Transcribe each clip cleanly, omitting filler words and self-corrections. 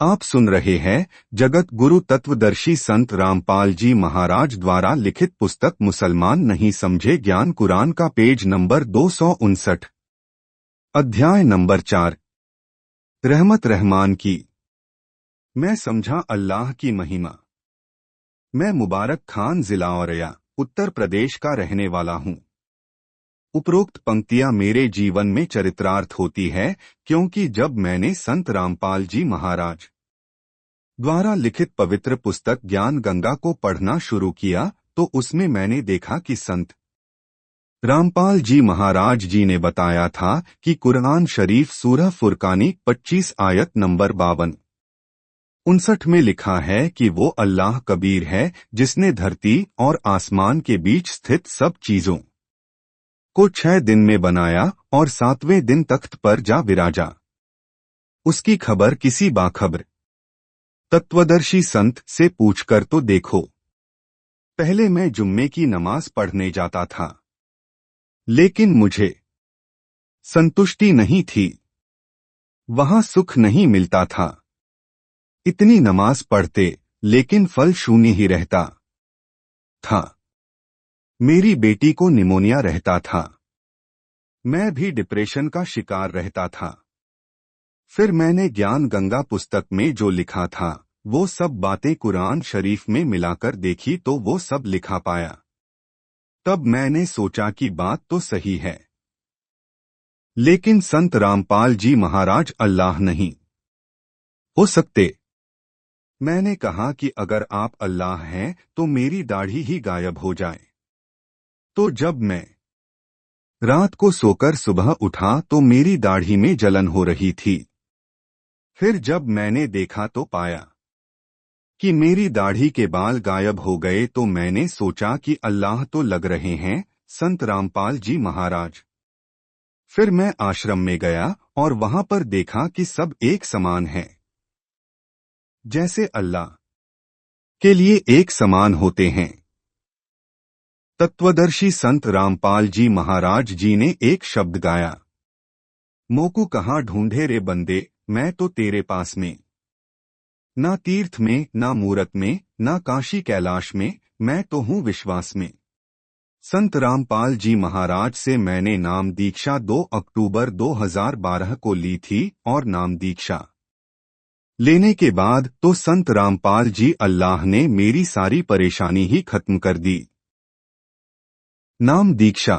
आप सुन रहे हैं जगत गुरु तत्वदर्शी संत रामपाल जी महाराज द्वारा लिखित पुस्तक मुसलमान नहीं समझे ज्ञान कुरान का पेज नंबर 259, अध्याय नंबर 4। रहमत रहमान की। मैं समझा अल्लाह की महिमा। मैं मुबारक खान जिला औरैया उत्तर प्रदेश का रहने वाला हूँ। उपरोक्त पंक्तियां मेरे जीवन में चरित्रार्थ होती है, क्योंकि जब मैंने संत रामपाल जी महाराज द्वारा लिखित पवित्र पुस्तक ज्ञान गंगा को पढ़ना शुरू किया तो उसमें मैंने देखा कि संत रामपाल जी महाराज जी ने बताया था कि कुरान शरीफ सूरह फुरकानी 25 आयत नंबर 52-59 में लिखा है कि वो अल्लाह कबीर है जिसने धरती और आसमान के बीच स्थित सब चीजों को 6 दिन में बनाया और 7वें दिन तख्त पर जा विराजा। उसकी खबर किसी बाखबर तत्वदर्शी संत से पूछकर तो देखो। पहले मैं जुम्मे की नमाज पढ़ने जाता था, लेकिन मुझे संतुष्टि नहीं थी, वहां सुख नहीं मिलता था। इतनी नमाज पढ़ते लेकिन फल शून्य ही रहता था। मेरी बेटी को निमोनिया रहता था, मैं भी डिप्रेशन का शिकार रहता था। फिर मैंने ज्ञान गंगा पुस्तक में जो लिखा था वो सब बातें कुरान शरीफ में मिलाकर देखी तो वो सब लिखा पाया। तब मैंने सोचा कि बात तो सही है, लेकिन संत रामपाल जी महाराज अल्लाह नहीं हो सकते। मैंने कहा कि अगर आप अल्लाह हैं तो मेरी दाढ़ी ही गायब हो जाए। तो जब मैं रात को सोकर सुबह उठा तो मेरी दाढ़ी में जलन हो रही थी। फिर जब मैंने देखा तो पाया कि मेरी दाढ़ी के बाल गायब हो गए तो मैंने सोचा कि अल्लाह तो लग रहे हैं संत रामपाल जी महाराज। फिर मैं आश्रम में गया और वहां पर देखा कि सब एक समान हैं, जैसे अल्लाह के लिए एक समान होते हैं। तत्वदर्शी संत रामपाल जी महाराज जी ने एक शब्द गाया, मोकू कहाँ ढूंढे रे बंदे, मैं तो तेरे पास में। ना तीर्थ में, ना मूरत में, ना काशी कैलाश में, मैं तो हूँ विश्वास में। संत रामपाल जी महाराज से मैंने नाम दीक्षा 2 अक्टूबर 2012 को ली थी और नाम दीक्षा लेने के बाद तो संत रामपाल जी अल्लाह ने मेरी सारी परेशानी ही खत्म कर दी। नाम दीक्षा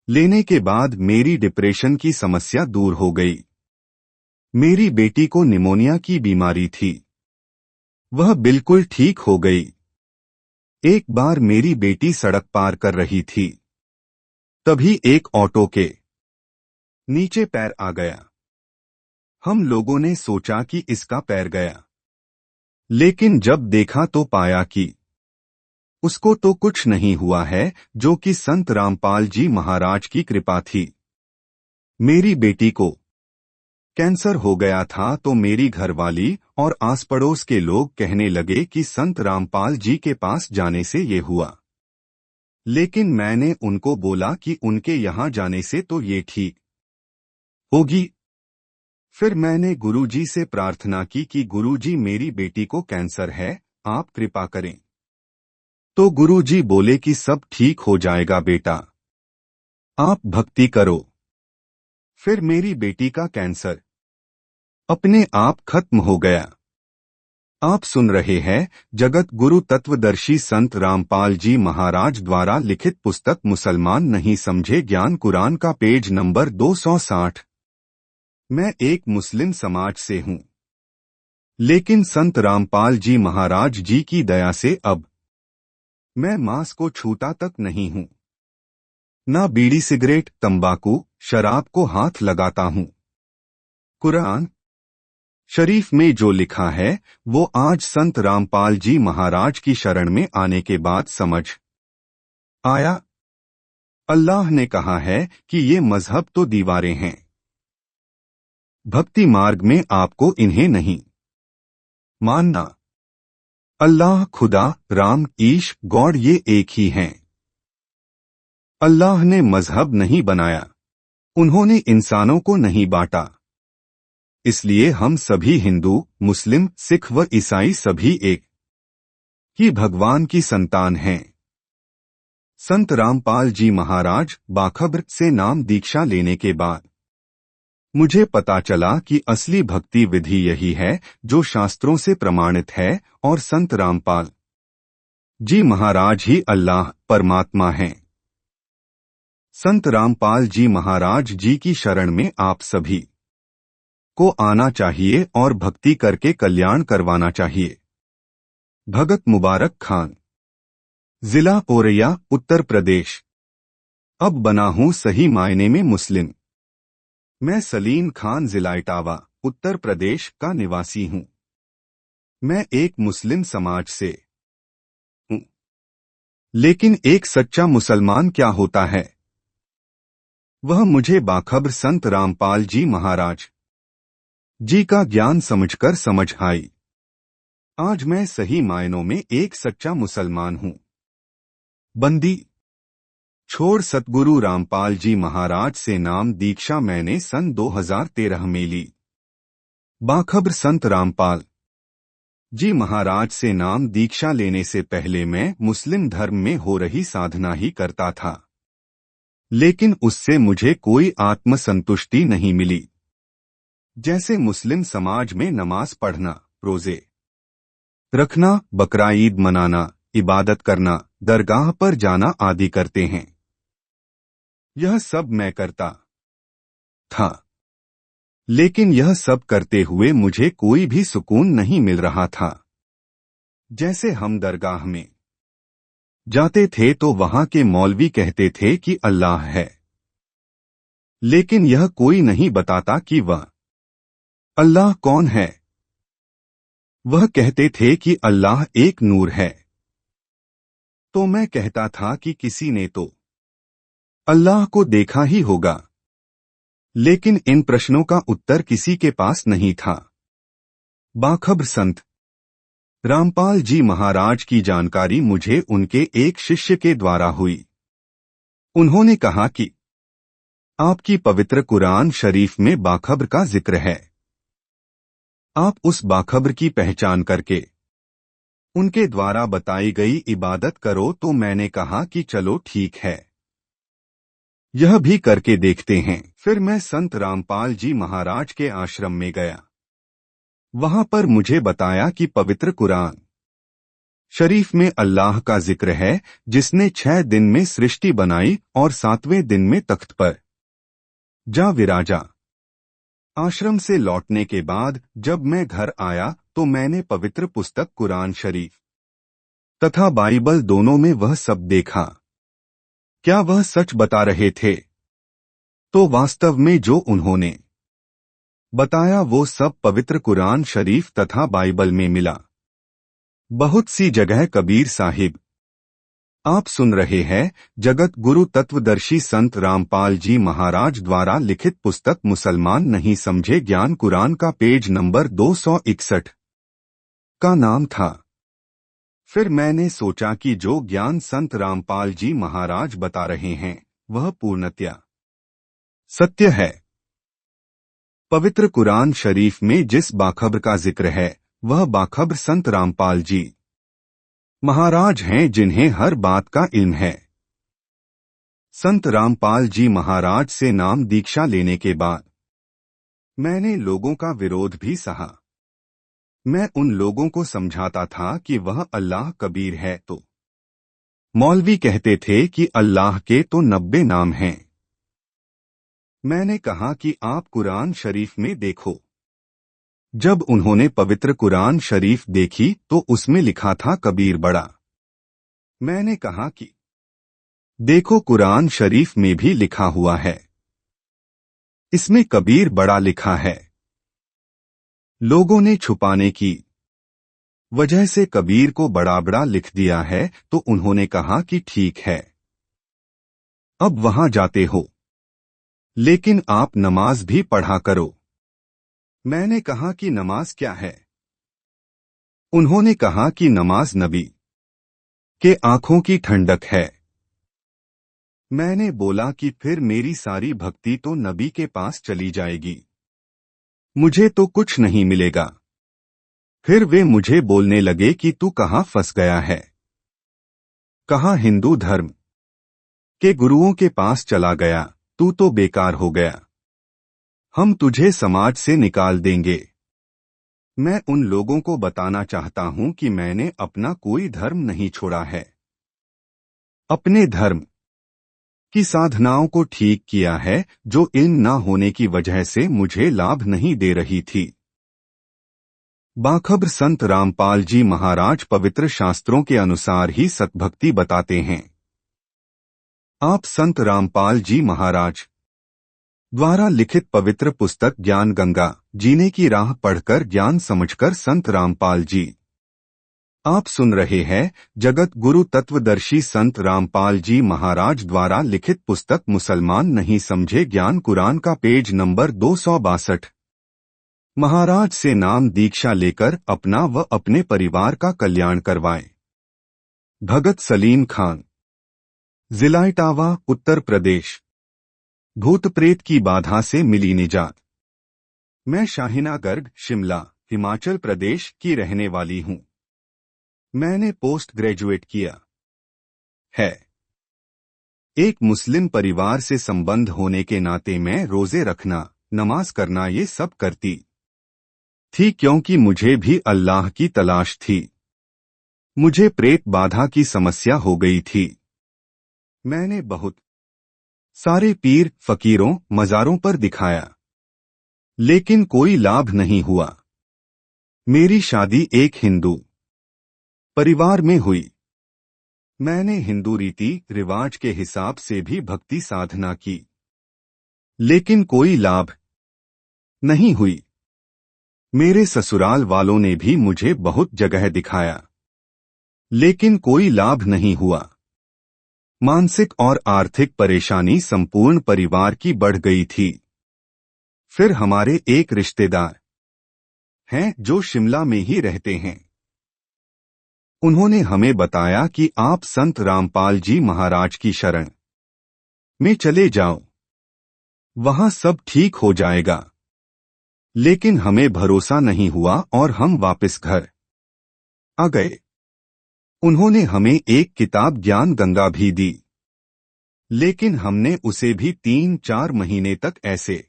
लेने के बाद मेरी डिप्रेशन की समस्या दूर हो गई। मेरी बेटी को निमोनिया की बीमारी थी, वह बिल्कुल ठीक हो गई। एक बार मेरी बेटी सड़क पार कर रही थी, तभी एक ऑटो के नीचे पैर आ गया। हम लोगों ने सोचा कि इसका पैर गया, लेकिन जब देखा तो पाया कि उसको तो कुछ नहीं हुआ है, जो कि संत रामपाल जी महाराज की कृपा थी। मेरी बेटी को कैंसर हो गया था तो मेरी घरवाली और आस पड़ोस के लोग कहने लगे कि संत रामपाल जी के पास जाने से ये हुआ, लेकिन मैंने उनको बोला कि उनके यहाँ जाने से तो ये ठीक होगी। फिर मैंने गुरुजी से प्रार्थना की कि गुरुजी मेरी बेटी को कैंसर है, आप कृपा करें। तो गुरुजी बोले कि सब ठीक हो जाएगा बेटा, आप भक्ति करो। फिर मेरी बेटी का कैंसर अपने आप खत्म हो गया। आप सुन रहे हैं जगत गुरु तत्वदर्शी संत रामपाल जी महाराज द्वारा लिखित पुस्तक मुसलमान नहीं समझे ज्ञान कुरान का पेज नंबर 260। मैं एक मुस्लिम समाज से हूं, लेकिन संत रामपाल जी महाराज जी की दया से अब मैं मांस को छूता तक नहीं हूं, ना बीड़ी सिगरेट तंबाकू शराब को हाथ लगाता हूं। कुरान शरीफ में जो लिखा है वो आज संत रामपाल जी महाराज की शरण में आने के बाद समझ आया। अल्लाह ने कहा है कि ये मजहब तो दीवारें हैं, भक्ति मार्ग में आपको इन्हें नहीं मानना। अल्लाह, खुदा, राम, ईश, गॉड ये एक ही हैं। अल्लाह ने मजहब नहीं बनाया, उन्होंने इंसानों को नहीं बांटा। इसलिए हम सभी हिंदू, मुस्लिम, सिख व ईसाई सभी एक ही भगवान की संतान हैं। संत रामपाल जी महाराज बाखब्र से नाम दीक्षा लेने के बाद मुझे पता चला कि असली भक्ति विधि यही है जो शास्त्रों से प्रमाणित है और संत रामपाल जी महाराज ही अल्लाह परमात्मा हैं। संत रामपाल जी महाराज जी की शरण में आप सभी को आना चाहिए और भक्ति करके कल्याण करवाना चाहिए। भगत मुबारक खान, जिला औरैया, उत्तर प्रदेश। अब बना हूं सही मायने में मुस्लिम। मैं सलीम खान, जिला इटावा, उत्तर प्रदेश का निवासी हूं। मैं एक मुस्लिम समाज से हूं। लेकिन एक सच्चा मुसलमान क्या होता है, वह मुझे बाखब्र संत रामपाल जी महाराज जी का ज्ञान समझकर समझ आई। आज मैं सही मायनों में एक सच्चा मुसलमान हूं। बंदी छोड़ सतगुरु रामपाल जी महाराज से नाम दीक्षा मैंने सन 2013 में ली। बाखब्र संत रामपाल जी महाराज से नाम दीक्षा लेने से पहले मैं मुस्लिम धर्म में हो रही साधना ही करता था, लेकिन उससे मुझे कोई आत्मसंतुष्टि नहीं मिली। जैसे मुस्लिम समाज में नमाज पढ़ना, रोजे रखना, बकरा ईद मनाना, इबादत करना, दरगाह पर जाना आदि करते हैं, यह सब मैं करता था। लेकिन यह सब करते हुए मुझे कोई भी सुकून नहीं मिल रहा था। जैसे हम दरगाह में जाते थे तो वहां के मौलवी कहते थे कि अल्लाह है, लेकिन यह कोई नहीं बताता कि वह अल्लाह कौन है। वह कहते थे कि अल्लाह एक नूर है। तो मैं कहता था कि किसी ने तो अल्लाह को देखा ही होगा, लेकिन इन प्रश्नों का उत्तर किसी के पास नहीं था। बाखब्र संत रामपाल जी महाराज की जानकारी मुझे उनके एक शिष्य के द्वारा हुई। उन्होंने कहा कि आपकी पवित्र कुरान शरीफ में बाखब्र का जिक्र है। आप उस बाखब्र की पहचान करके उनके द्वारा बताई गई इबादत करो। तो मैंने कहा कि चलो ठीक है, यह भी करके देखते हैं। फिर मैं संत रामपाल जी महाराज के आश्रम में गया। वहां पर मुझे बताया कि पवित्र कुरान शरीफ में अल्लाह का जिक्र है, जिसने 6 दिन में सृष्टि बनाई और 7वें दिन में तख्त पर जा विराजा। आश्रम से लौटने के बाद जब मैं घर आया तो मैंने पवित्र पुस्तक कुरान शरीफ तथा बाइबल दोनों में वह सब देखा। क्या वह सच बता रहे थे? तो वास्तव में जो उन्होंने बताया वो सब पवित्र कुरान शरीफ तथा बाइबल में मिला। बहुत सी जगह कबीर साहिब आप सुन रहे हैं, जगत गुरु तत्वदर्शी संत रामपाल जी महाराज द्वारा लिखित पुस्तक मुसलमान नहीं समझे ज्ञान कुरान का पेज नंबर 261 का नाम था। फिर मैंने सोचा कि जो ज्ञान संत रामपाल जी महाराज बता रहे हैं वह पूर्णतया सत्य है। पवित्र कुरान शरीफ में जिस बाखब्र का जिक्र है वह बाखब्र संत रामपाल जी महाराज हैं, जिन्हें हर बात का इल्म है। संत रामपाल जी महाराज से नाम दीक्षा लेने के बाद मैंने लोगों का विरोध भी सहा। मैं उन लोगों को समझाता था कि वह अल्लाह कबीर है, तो मौलवी कहते थे कि अल्लाह के तो 90 नाम हैं। मैंने कहा कि आप कुरान शरीफ में देखो। जब उन्होंने पवित्र कुरान शरीफ देखी तो उसमें लिखा था कबीर बड़ा। मैंने कहा कि देखो कुरान शरीफ में भी लिखा हुआ है, इसमें कबीर बड़ा लिखा है। लोगों ने छुपाने की वजह से कबीर को बड़ा बड़ा लिख दिया है। तो उन्होंने कहा कि ठीक है, अब वहां जाते हो, लेकिन आप नमाज भी पढ़ा करो। मैंने कहा कि नमाज क्या है? उन्होंने कहा कि नमाज नबी के आंखों की ठंडक है। मैंने बोला कि फिर मेरी सारी भक्ति तो नबी के पास चली जाएगी। मुझे तो कुछ नहीं मिलेगा। फिर वे मुझे बोलने लगे कि तू कहाँ फंस गया है। कहा हिंदू धर्म के गुरुओं के पास चला गया, तू तो बेकार हो गया। हम तुझे समाज से निकाल देंगे। मैं उन लोगों को बताना चाहता हूं कि मैंने अपना कोई धर्म नहीं छोड़ा है। अपने धर्म की साधनाओं को ठीक किया है, जो इन न होने की वजह से मुझे लाभ नहीं दे रही थी। बाखबर संत रामपाल जी महाराज पवित्र शास्त्रों के अनुसार ही सतभक्ति बताते हैं। आप संत रामपाल जी महाराज द्वारा लिखित पवित्र पुस्तक ज्ञान गंगा जीने की राह पढ़कर ज्ञान समझकर संत रामपाल जी। आप सुन रहे हैं जगत गुरु तत्वदर्शी संत रामपाल जी महाराज द्वारा लिखित पुस्तक मुसलमान नहीं समझे ज्ञान कुरान का पेज नंबर 262। महाराज से नाम दीक्षा लेकर अपना व अपने परिवार का कल्याण करवाएं। भगत सलीम खान, जिला इटावा, उत्तर प्रदेश। भूत प्रेत की बाधा से मिली निजात। मैं शाहिना गर्ग, शिमला, हिमाचल प्रदेश की रहने वाली हूं। मैंने पोस्ट ग्रेजुएट किया है। एक मुस्लिम परिवार से संबंध होने के नाते मैं रोजे रखना, नमाज करना ये सब करती थी, क्योंकि मुझे भी अल्लाह की तलाश थी। मुझे प्रेत बाधा की समस्या हो गई थी। मैंने बहुत सारे पीर, फकीरों, मज़ारों पर दिखाया, लेकिन कोई लाभ नहीं हुआ। मेरी शादी एक हिंदू परिवार में हुई। मैंने हिंदू रीति रिवाज के हिसाब से भी भक्ति साधना की, लेकिन कोई लाभ नहीं हुई। मेरे ससुराल वालों ने भी मुझे बहुत जगह दिखाया, लेकिन कोई लाभ नहीं हुआ। मानसिक और आर्थिक परेशानी संपूर्ण परिवार की बढ़ गई थी। फिर हमारे एक रिश्तेदार हैं जो शिमला में ही रहते हैं। उन्होंने हमें बताया कि आप संत रामपाल जी महाराज की शरण में चले जाओ, वहां सब ठीक हो जाएगा। लेकिन हमें भरोसा नहीं हुआ और हम वापस घर आ गए। उन्होंने हमें एक किताब ज्ञान गंगा भी दी, लेकिन हमने उसे भी 3-4 महीने तक ऐसे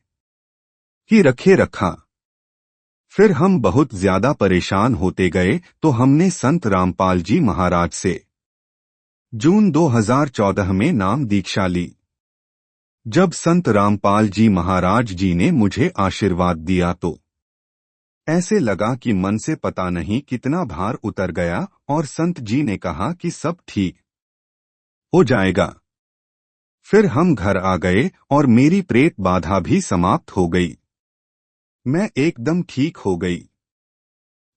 ही रखा। फिर हम बहुत ज्यादा परेशान होते गए तो हमने संत रामपाल जी महाराज से जून 2014 में नाम दीक्षा ली। जब संत रामपाल जी महाराज जी ने मुझे आशीर्वाद दिया तो ऐसे लगा कि मन से पता नहीं कितना भार उतर गया और संत जी ने कहा कि सब ठीक हो जाएगा। फिर हम घर आ गए और मेरी प्रेत बाधा भी समाप्त हो गई। मैं एकदम ठीक हो गई।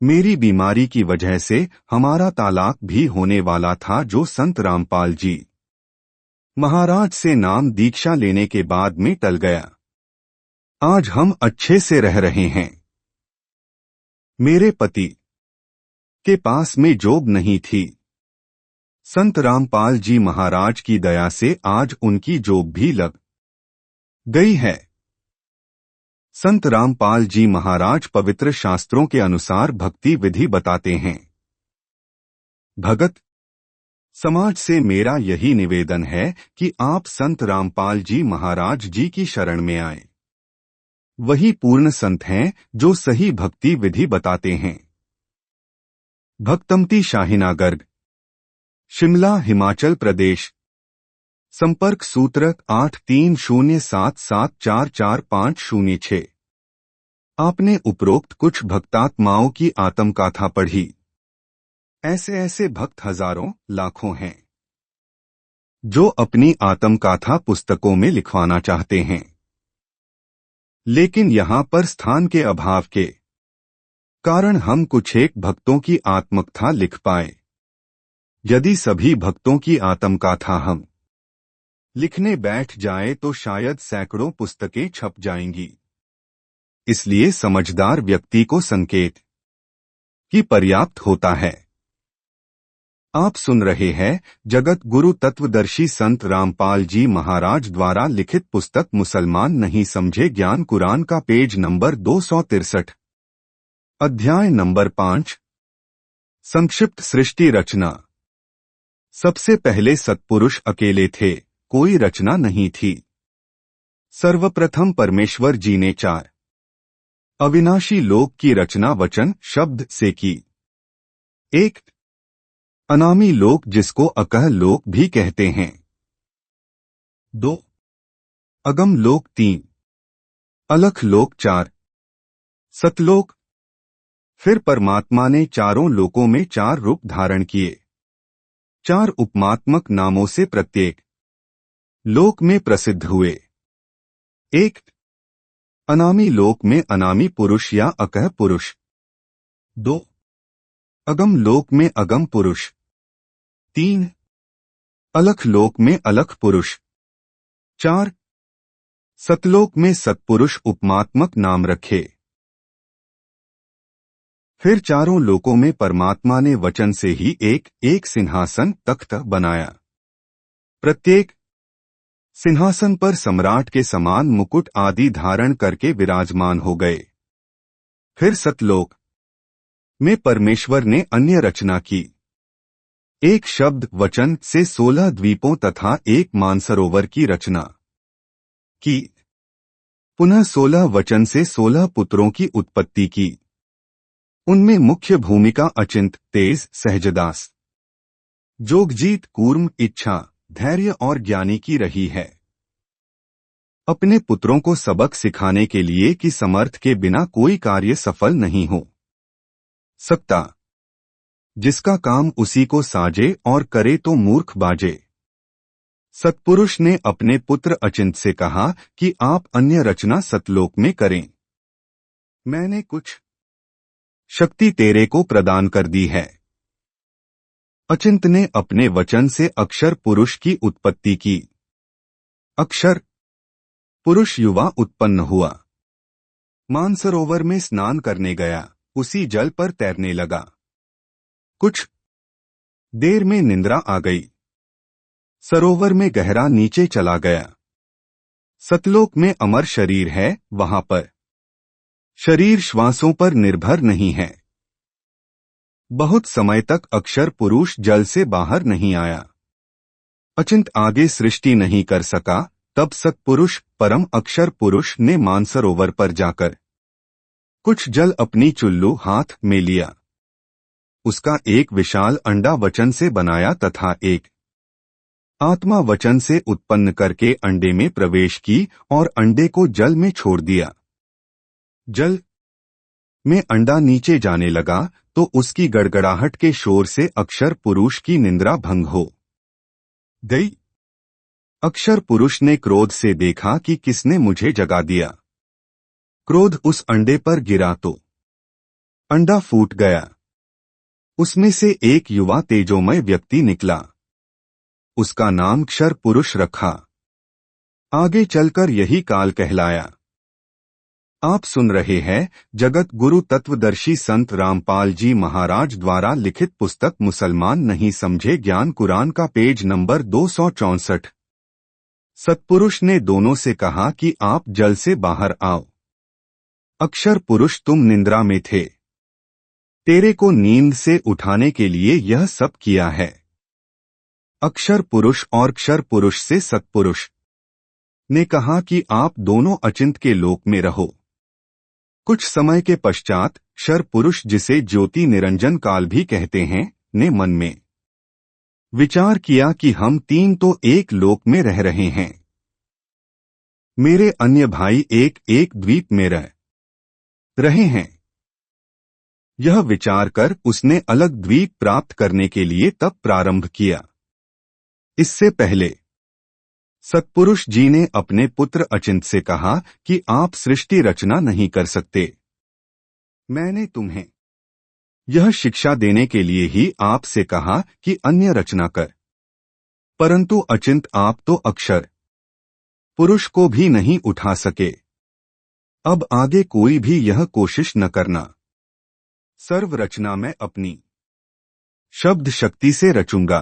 मेरी बीमारी की वजह से हमारा तालाक भी होने वाला था, जो संत रामपाल जी महाराज से नाम दीक्षा लेने के बाद में टल गया। आज हम अच्छे से रह रहे हैं। मेरे पति के पास में जॉब नहीं थी। संत रामपाल जी महाराज की दया से आज उनकी जॉब भी लग गई है। संत रामपाल जी महाराज पवित्र शास्त्रों के अनुसार भक्ति विधि बताते हैं। भगत समाज से मेरा यही निवेदन है कि आप संत रामपाल जी महाराज जी की शरण में आएं। वही पूर्ण संत हैं जो सही भक्ति विधि बताते हैं। भक्तमती शाहिना गर्ग, शिमला, हिमाचल प्रदेश। संपर्क सूत्र 8307744506। आपने उपरोक्त कुछ भक्तात्माओं की आत्मकथा पढ़ी। ऐसे ऐसे भक्त हजारों लाखों हैं जो अपनी आत्मकथा पुस्तकों में लिखवाना चाहते हैं, लेकिन यहाँ पर स्थान के अभाव के कारण हम कुछ एक भक्तों की आत्मकथा लिख पाए। यदि सभी भक्तों की आत्मकथा हम लिखने बैठ जाए तो शायद सैकड़ों पुस्तकें छप जाएंगी। इसलिए समझदार व्यक्ति को संकेत ही पर्याप्त होता है। आप सुन रहे हैं जगत गुरु तत्वदर्शी संत रामपाल जी महाराज द्वारा लिखित पुस्तक मुसलमान नहीं समझे ज्ञान कुरान का पेज नंबर 263। अध्याय नंबर 5। संक्षिप्त सृष्टि रचना। सबसे पहले सत्पुरुष अकेले थे, कोई रचना नहीं थी। सर्वप्रथम परमेश्वर जी ने 4 अविनाशी लोक की रचना वचन शब्द से की। 1 अनामी लोक जिसको अकह लोक भी कहते हैं। 2 अगम लोक। 3 अलख लोक। 4 सतलोक। फिर परमात्मा ने चारों लोकों में 4 रूप धारण किए। 4 उपमात्मक नामों से प्रत्येक लोक में प्रसिद्ध हुए। 1 अनामी लोक में अनामी पुरुष या अकह पुरुष। 2 अगम लोक में अगम पुरुष। 3 अलख लोक में अलख पुरुष। 4 सतलोक में सतपुरुष उपमात्मक नाम रखे। फिर चारों लोकों में परमात्मा ने वचन से ही एक एक सिंहासन तख्त बनाया। प्रत्येक सिंहासन पर सम्राट के समान मुकुट आदि धारण करके विराजमान हो गए। फिर सतलोक में परमेश्वर ने अन्य रचना की। एक शब्द वचन से 16 द्वीपों तथा एक मानसरोवर की रचना की। पुनः 16 वचन से 16 पुत्रों की उत्पत्ति की। उनमें मुख्य भूमिका अचिंत, तेज, सहजदास, जोगजीत, कूर्म, इच्छा, धैर्य और ज्ञानी की रही है। अपने पुत्रों को सबक सिखाने के लिए कि समर्थ के बिना कोई कार्य सफल नहीं हो सकता। जिसका काम उसी को साजे और करे तो मूर्ख बाजे। सत्पुरुष ने अपने पुत्र अचिंत से कहा कि आप अन्य रचना सतलोक में करें। मैंने कुछ शक्ति तेरे को प्रदान कर दी है। अचिंत ने अपने वचन से अक्षर पुरुष की उत्पत्ति की। अक्षर पुरुष युवा उत्पन्न हुआ। मानसरोवर में स्नान करने गया, उसी जल पर तैरने लगा। कुछ देर में निंद्रा आ गई। सरोवर में गहरा नीचे चला गया। सतलोक में अमर शरीर है, वहां पर शरीर श्वासों पर निर्भर नहीं है। बहुत समय तक अक्षर पुरुष जल से बाहर नहीं आया। अचिंत आगे सृष्टि नहीं कर सका। तब सत्पुरुष परम अक्षर पुरुष ने मानसरोवर पर जाकर कुछ जल अपनी चुल्लू हाथ में लिया। उसका एक विशाल अंडा वचन से बनाया तथा एक आत्मा वचन से उत्पन्न करके अंडे में प्रवेश की और अंडे को जल में छोड़ दिया। जल में अंडा नीचे जाने लगा तो उसकी गड़गड़ाहट के शोर से अक्षर पुरुष की निंद्रा भंग हो गई। अक्षर पुरुष ने क्रोध से देखा कि किसने मुझे जगा दिया। क्रोध उस अंडे पर गिरा तो अंडा फूट गया। उसमें से एक युवा तेजोमय व्यक्ति निकला। उसका नाम क्षर पुरुष रखा। आगे चलकर यही काल कहलाया। आप सुन रहे हैं जगत गुरु तत्वदर्शी संत रामपाल जी महाराज द्वारा लिखित पुस्तक मुसलमान नहीं समझे ज्ञान कुरान का पेज नंबर 264। सत्पुरुष ने दोनों से कहा कि आप जल से बाहर आओ। अक्षर पुरुष तुम निंद्रा में थे, तेरे को नींद से उठाने के लिए यह सब किया है। अक्षर पुरुष और क्षर पुरुष से सत्पुरुष ने कहा कि आप दोनों अचिंत के लोक में रहो। कुछ समय के पश्चात क्षर पुरुष जिसे ज्योति निरंजन काल भी कहते हैं ने मन में विचार किया कि हम 3 तो एक लोक में रह रहे हैं। मेरे अन्य भाई एक एक द्वीप में रह रहे हैं। यह विचार कर उसने अलग द्वीप प्राप्त करने के लिए तप प्रारंभ किया। इससे पहले सत्पुरुष जी ने अपने पुत्र अचिंत से कहा कि आप सृष्टि रचना नहीं कर सकते। मैंने तुम्हें यह शिक्षा देने के लिए ही आपसे कहा कि अन्य रचना कर। परंतु अचिंत आप तो अक्षर पुरुष को भी नहीं उठा सके। अब आगे कोई भी यह कोशिश न करना। सर्व रचना मैं अपनी शब्द शक्ति से रचूंगा।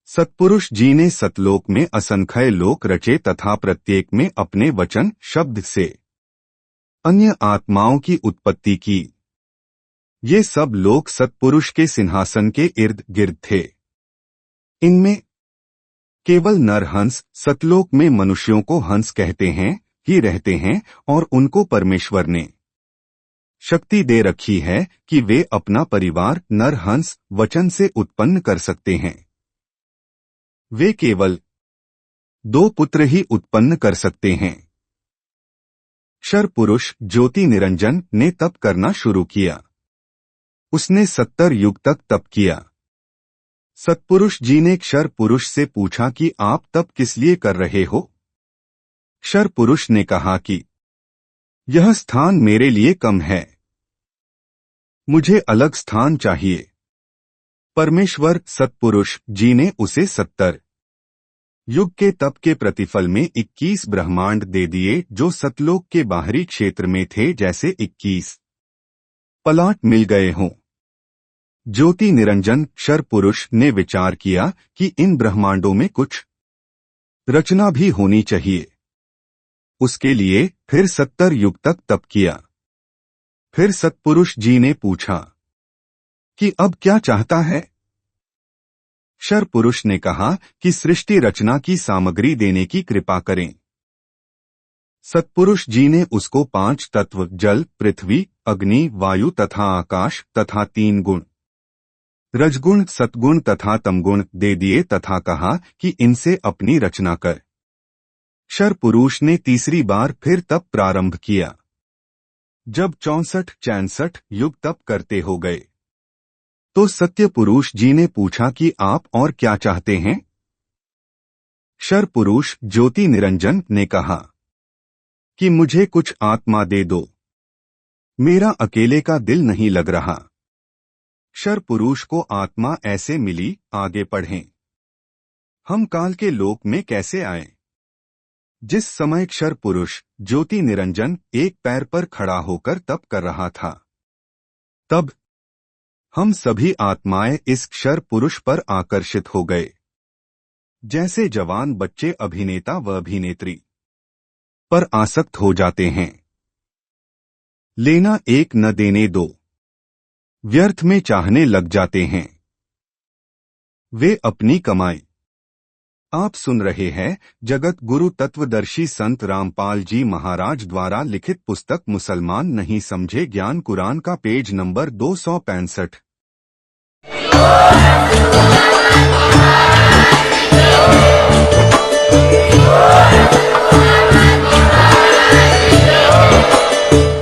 सत्पुरुष जी ने सतलोक में असंख्य लोक रचे तथा प्रत्येक में अपने वचन शब्द से अन्य आत्माओं की उत्पत्ति की। ये सब लोग सत्पुरुष के सिंहासन के इर्द गिर्द थे। इनमें केवल नरहंस सतलोक में मनुष्यों को हंस कहते हैं ही रहते हैं और उनको परमेश्वर ने शक्ति दे रखी है कि वे अपना परिवार नरहंस वचन से उत्पन्न कर सकते हैं। वे केवल 2 पुत्र ही उत्पन्न कर सकते हैं। क्षर पुरुष ज्योति निरंजन ने तप करना शुरू किया। उसने 70 युग तक तप किया। सत्पुरुष जी ने क्षर पुरुष से पूछा कि आप तप किस लिए कर रहे हो? क्षर पुरुष ने कहा कि यह स्थान मेरे लिए कम है, मुझे अलग स्थान चाहिए। परमेश्वर सत्पुरुष जी ने उसे 70 युग के तप के प्रतिफल में 21 ब्रह्मांड दे दिए जो सतलोक के बाहरी क्षेत्र में थे, जैसे 21 पलाट मिल गए हों। ज्योति निरंजन क्षर पुरुष ने विचार किया कि इन ब्रह्मांडों में कुछ रचना भी होनी चाहिए। उसके लिए फिर 70 युग तक तप किया। फिर सत्पुरुष जी ने पूछा कि अब क्या चाहता है? क्षर पुरुष ने कहा कि सृष्टि रचना की सामग्री देने की कृपा करें। सत्पुरुष जी ने उसको 5 तत्व जल, पृथ्वी, अग्नि, वायु तथा आकाश तथा 3 गुण रजगुण, सतगुण तथा तमगुण दे दिए तथा कहा कि इनसे अपनी रचना कर। क्षर पुरुष ने तीसरी बार फिर तप प्रारंभ किया। जब 64-66 युग तप करते हो गए तो सत्य पुरुष जी ने पूछा कि आप और क्या चाहते हैं? क्षर पुरुष ज्योति निरंजन ने कहा कि मुझे कुछ आत्मा दे दो, मेरा अकेले का दिल नहीं लग रहा। क्षर पुरुष को आत्मा ऐसे मिली। आगे पढ़ें। हम काल के लोक में कैसे आए? जिस समय क्षर पुरुष ज्योति निरंजन एक पैर पर खड़ा होकर तप कर रहा था, तब हम सभी आत्माएं इस क्षर पुरुष पर आकर्षित हो गए, जैसे जवान बच्चे अभिनेता व अभिनेत्री पर आसक्त हो जाते हैं। लेना एक न देने दो, व्यर्थ में चाहने लग जाते हैं वे अपनी कमाई। आप सुन रहे हैं जगत गुरु तत्वदर्शी संत रामपाल जी महाराज द्वारा लिखित पुस्तक मुसलमान नहीं समझे ज्ञान कुरान का पेज नंबर 265।